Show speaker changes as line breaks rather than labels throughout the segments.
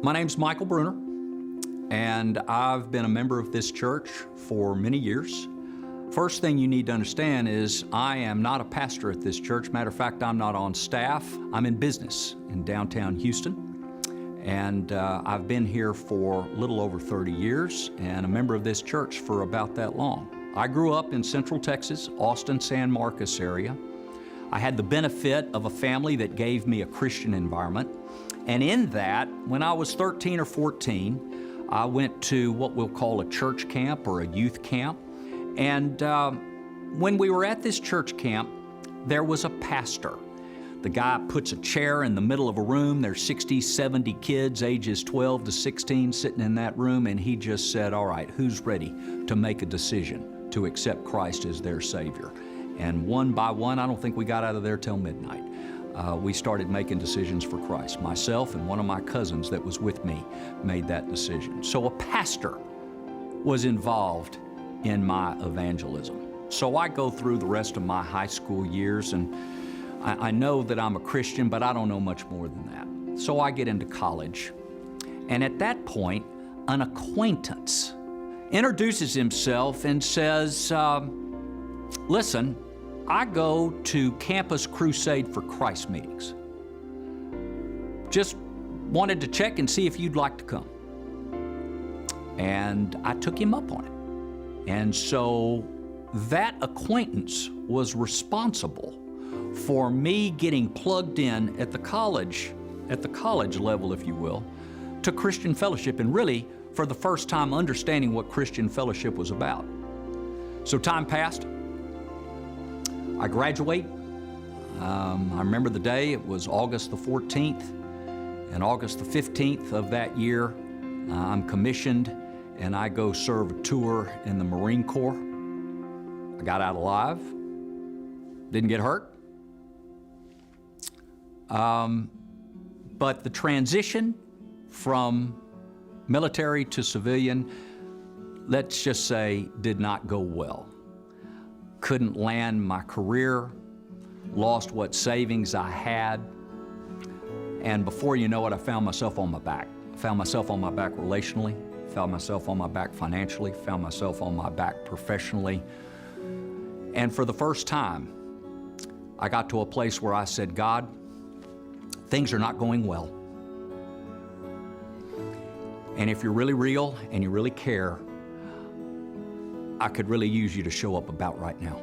My name's Michael Brunner, and I've been a member of this church for many years. First thing you need to understand is I am not a pastor at this church. Matter of fact, I'm not on staff. I'm in business in downtown Houston, and I've been here for a little over 30 years and a member of this church for about that long. I grew up in Central Texas, Austin, San Marcos area. I had the benefit of a family that gave me a Christian environment. And in that, when I was 13 or 14, I went to what we'll call a church camp or a youth camp. And when we were at this church camp, there was a pastor. The guy puts a chair in the middle of a room. There's 60, 70 kids, ages 12 to 16, sitting in that room. And he just said, all right, who's ready to make a decision to accept Christ as their Savior? And one by one, I don't think we got out of there till midnight. We started making decisions for Christ. Myself and one of my cousins that was with me made that decision. So a pastor was involved in my evangelism. So I go through the rest of my high school years, and I know that I'm a Christian, but I don't know much more than that. So I get into college, and at that point, an acquaintance introduces himself and says, listen, I go to Campus Crusade for Christ meetings. Just wanted to check and see if you'd like to come. And I took him up on it. And so that acquaintance was responsible for me getting plugged in at the college level, if you will, to Christian fellowship, and really, for the first time, understanding what Christian fellowship was about. So time passed. I graduate. I remember the day, it was August the 14th, and August the 15th of that year, I'm commissioned and I go serve a tour in the Marine Corps. I got out alive, didn't get hurt. But the transition from military to civilian, let's just say, did not go well. Couldn't land my career, lost what savings I had, and before you know it, I found myself on my back. Found myself on my back relationally, found myself on my back financially, found myself on my back professionally. And for the first time, I got to a place where I said, God, things are not going well. And if you're really real and you really care, I could really use you to show up about right now.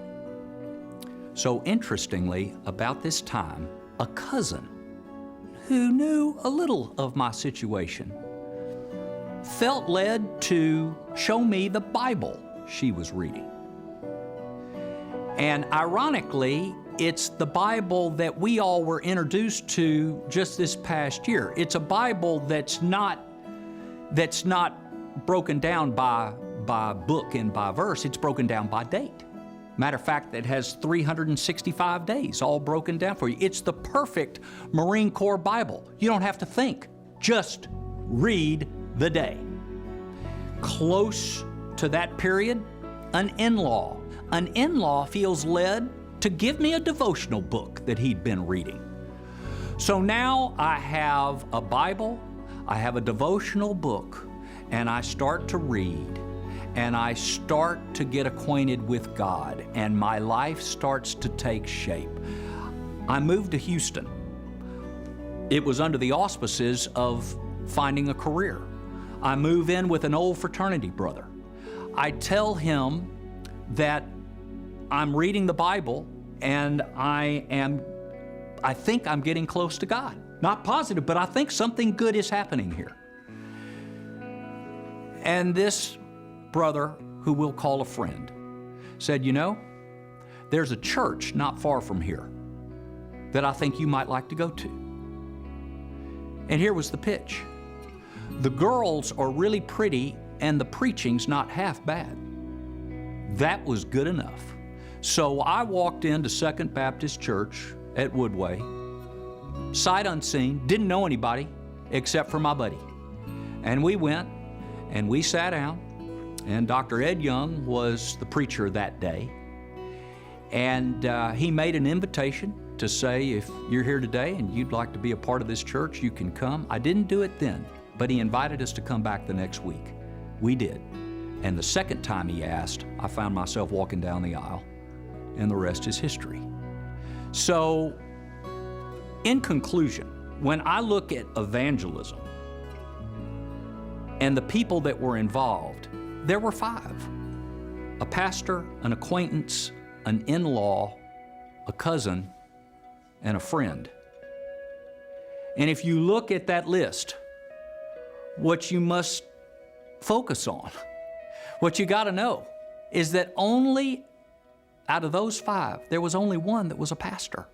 So interestingly, about this time, a cousin who knew a little of my situation felt led to show me the Bible she was reading. And ironically, it's the Bible that we all were introduced to just this past year. It's a Bible that's not broken down by book and by verse. It's broken down by date. Matter of fact, it has 365 days all broken down for you. It's the perfect Marine Corps Bible. You don't have to think, just read the day. Close to that period, an in-law feels led to give me a devotional book that he'd been reading. So now I have a Bible, I have a devotional book, and I start to read. And I start to get acquainted with God, and my life starts to take shape. I moved to Houston. It was under the auspices of finding a career. I move in with an old fraternity brother. I tell him that I'm reading the Bible and I think I'm getting close to God. Not positive, but I think something good is happening here. And this brother, who we'll call a friend, said, you know, there's a church not far from here that I think you might like to go to. And here was the pitch. The girls are really pretty and the preaching's not half bad. That was good enough. So I walked into Second Baptist Church at Woodway, sight unseen, didn't know anybody except for my buddy. And we went and we sat down. And Dr. Ed Young was the preacher that day. And he made an invitation to say, if you're here today and you'd like to be a part of this church, you can come. I didn't do it then. but he invited us to come back the next week. We did. And the second time he asked, I found myself walking down the aisle, and the rest is history. So, in conclusion, when I look at evangelism and the people that were involved, there were 5. A pastor, an acquaintance, an in-law, a cousin, and a friend. And if you look at that list, what you must focus on, what you got to know, is that only out of those 5, there was only one that was a pastor.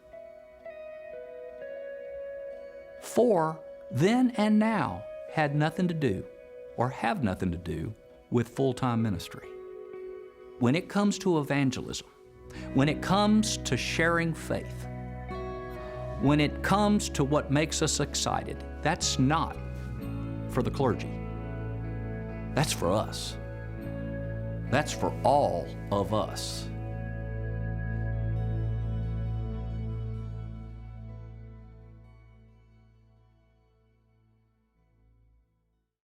4, then and now, had nothing to do or have nothing to do with full-time ministry. When it comes to evangelism, when it comes to sharing faith, when it comes to what makes us excited, that's not for the clergy. That's for us. That's for all of us.